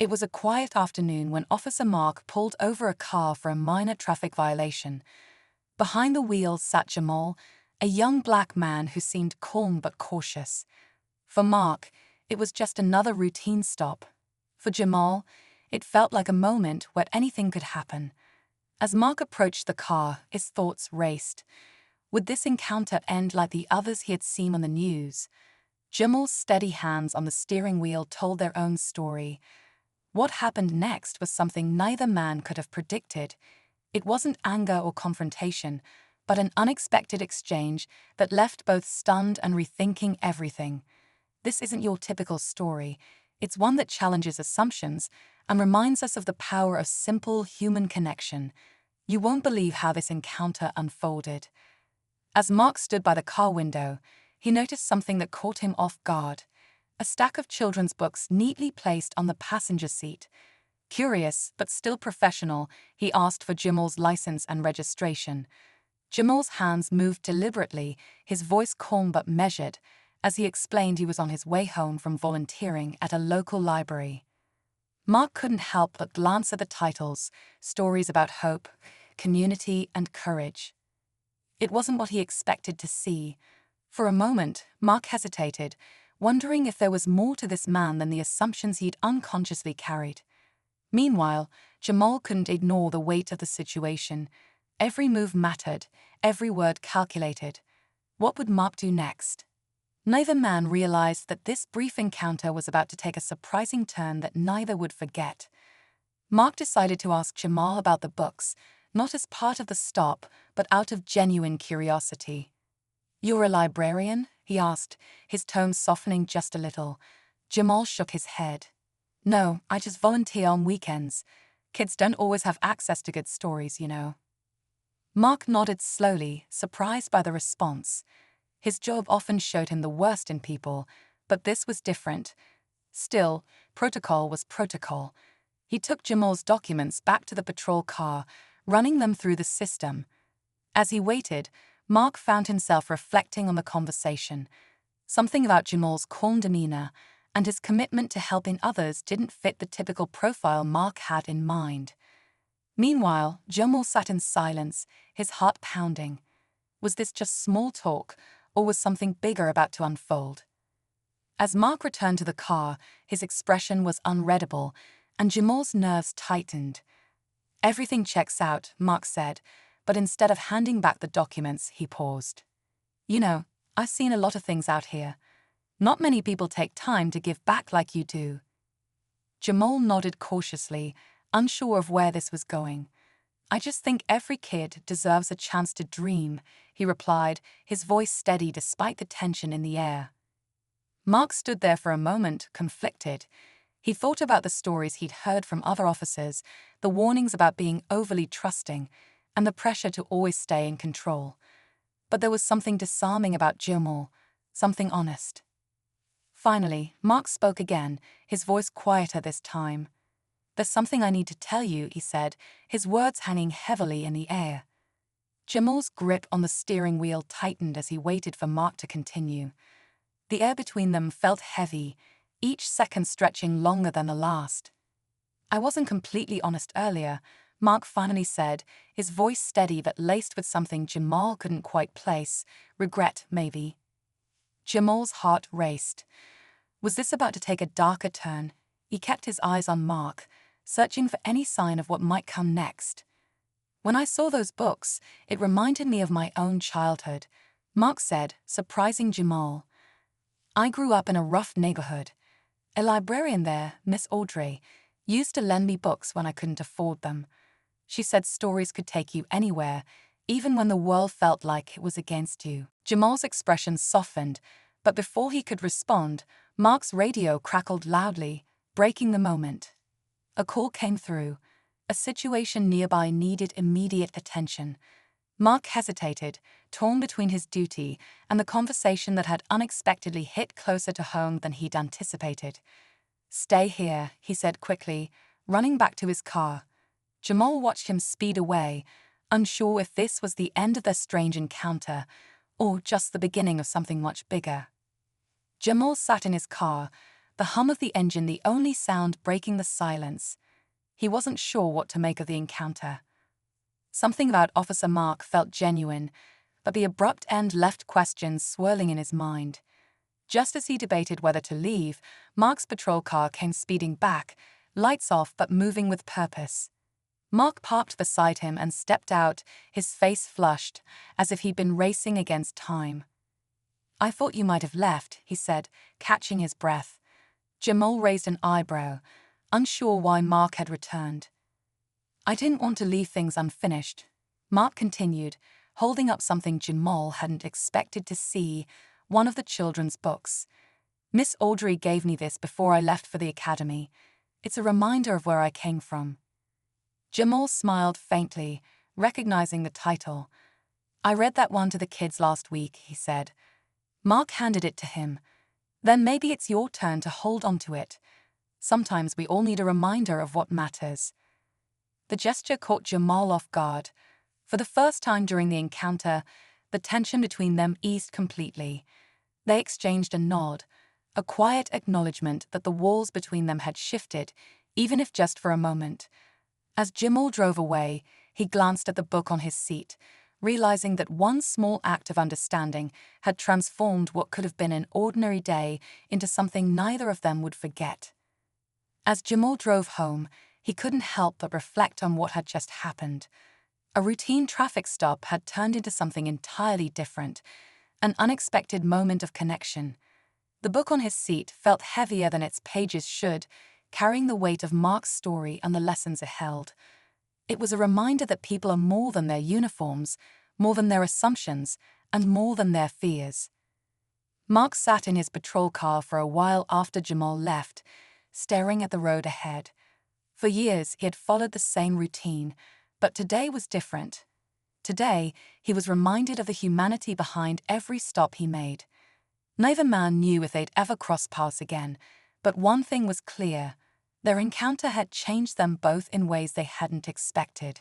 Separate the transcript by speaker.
Speaker 1: It was a quiet afternoon when Officer Mark pulled over a car for a minor traffic violation. Behind the wheel sat Jamal, a young black man who seemed calm but cautious. For Mark, it was just another routine stop. For Jamal, it felt like a moment where anything could happen. As Mark approached the car, his thoughts raced. Would this encounter end like the others he had seen on the news? Jamal's steady hands on the steering wheel told their own story. What happened next was something neither man could have predicted. It wasn't anger or confrontation, but an unexpected exchange that left both stunned and rethinking everything. This isn't your typical story. It's one that challenges assumptions and reminds us of the power of simple human connection. You won't believe how this encounter unfolded. As Mark stood by the car window, he noticed something that caught him off guard. A stack of children's books neatly placed on the passenger seat. Curious, but still professional, he asked for Jamal's license and registration. Jamal's hands moved deliberately, his voice calm but measured, as he explained he was on his way home from volunteering at a local library. Mark couldn't help but glance at the titles, stories about hope, community, and courage. It wasn't what he expected to see. For a moment, Mark hesitated, wondering if there was more to this man than the assumptions he'd unconsciously carried. Meanwhile, Jamal couldn't ignore the weight of the situation. Every move mattered, every word calculated. What would Mark do next? Neither man realized that this brief encounter was about to take a surprising turn that neither would forget. Mark decided to ask Jamal about the books, not as part of the stop, but out of genuine curiosity. "You're a librarian?" he asked, his tone softening just a little. Jamal shook his head. "No, I just volunteer on weekends. Kids don't always have access to good stories, you know." Mark nodded slowly, surprised by the response. His job often showed him the worst in people, but this was different. Still, protocol was protocol. He took Jamal's documents back to the patrol car, running them through the system. As he waited, Mark found himself reflecting on the conversation. Something about Jamal's calm demeanor and his commitment to helping others didn't fit the typical profile Mark had in mind. Meanwhile, Jamal sat in silence, his heart pounding. Was this just small talk, or was something bigger about to unfold? As Mark returned to the car, his expression was unreadable, and Jamal's nerves tightened. "Everything checks out," Mark said, but instead of handing back the documents, he paused. "You know, I've seen a lot of things out here. Not many people take time to give back like you do." Jamal nodded cautiously, unsure of where this was going. "I just think every kid deserves a chance to dream," he replied, his voice steady despite the tension in the air. Mark stood there for a moment, conflicted. He thought about the stories he'd heard from other officers, the warnings about being overly trusting, and the pressure to always stay in control. But there was something disarming about Jamal, something honest. Finally, Mark spoke again, his voice quieter this time. "There's something I need to tell you," he said, his words hanging heavily in the air. Jamal's grip on the steering wheel tightened as he waited for Mark to continue. The air between them felt heavy, each second stretching longer than the last. "I wasn't completely honest earlier," Mark finally said, his voice steady but laced with something Jamal couldn't quite place. Regret, maybe. Jamal's heart raced. Was this about to take a darker turn? He kept his eyes on Mark, searching for any sign of what might come next. "When I saw those books, it reminded me of my own childhood," Mark said, surprising Jamal. "I grew up in a rough neighborhood. A librarian there, Miss Audrey, used to lend me books when I couldn't afford them. She said stories could take you anywhere, even when the world felt like it was against you." Jamal's expression softened, but before he could respond, Mark's radio crackled loudly, breaking the moment. A call came through. A situation nearby needed immediate attention. Mark hesitated, torn between his duty and the conversation that had unexpectedly hit closer to home than he'd anticipated. "Stay here," he said quickly, running back to his car. Jamal watched him speed away, unsure if this was the end of their strange encounter or just the beginning of something much bigger. Jamal sat in his car, the hum of the engine the only sound breaking the silence. He wasn't sure what to make of the encounter. Something about Officer Mark felt genuine, but the abrupt end left questions swirling in his mind. Just as he debated whether to leave, Mark's patrol car came speeding back, lights off but moving with purpose. Mark parked beside him and stepped out, his face flushed, as if he'd been racing against time. "I thought you might have left," he said, catching his breath. Jamal raised an eyebrow, unsure why Mark had returned. "I didn't want to leave things unfinished," Mark continued, holding up something Jamal hadn't expected to see, one of the children's books. "Miss Audrey gave me this before I left for the academy. It's a reminder of where I came from." Jamal smiled faintly, recognizing the title. "I read that one to the kids last week," he said. Mark handed it to him. "Then maybe it's your turn to hold on to it. Sometimes we all need a reminder of what matters." The gesture caught Jamal off guard. For the first time during the encounter, the tension between them eased completely. They exchanged a nod, a quiet acknowledgement that the walls between them had shifted, even if just for a moment. As Jamal drove away, he glanced at the book on his seat, realizing that one small act of understanding had transformed what could have been an ordinary day into something neither of them would forget. As Jamal drove home, he couldn't help but reflect on what had just happened. A routine traffic stop had turned into something entirely different, an unexpected moment of connection. The book on his seat felt heavier than its pages should, carrying the weight of Mark's story and the lessons it held. It was a reminder that people are more than their uniforms, more than their assumptions, and more than their fears. Mark sat in his patrol car for a while after Jamal left, staring at the road ahead. For years, he had followed the same routine, but today was different. Today, he was reminded of the humanity behind every stop he made. Neither man knew if they'd ever cross paths again, but one thing was clear: their encounter had changed them both in ways they hadn't expected.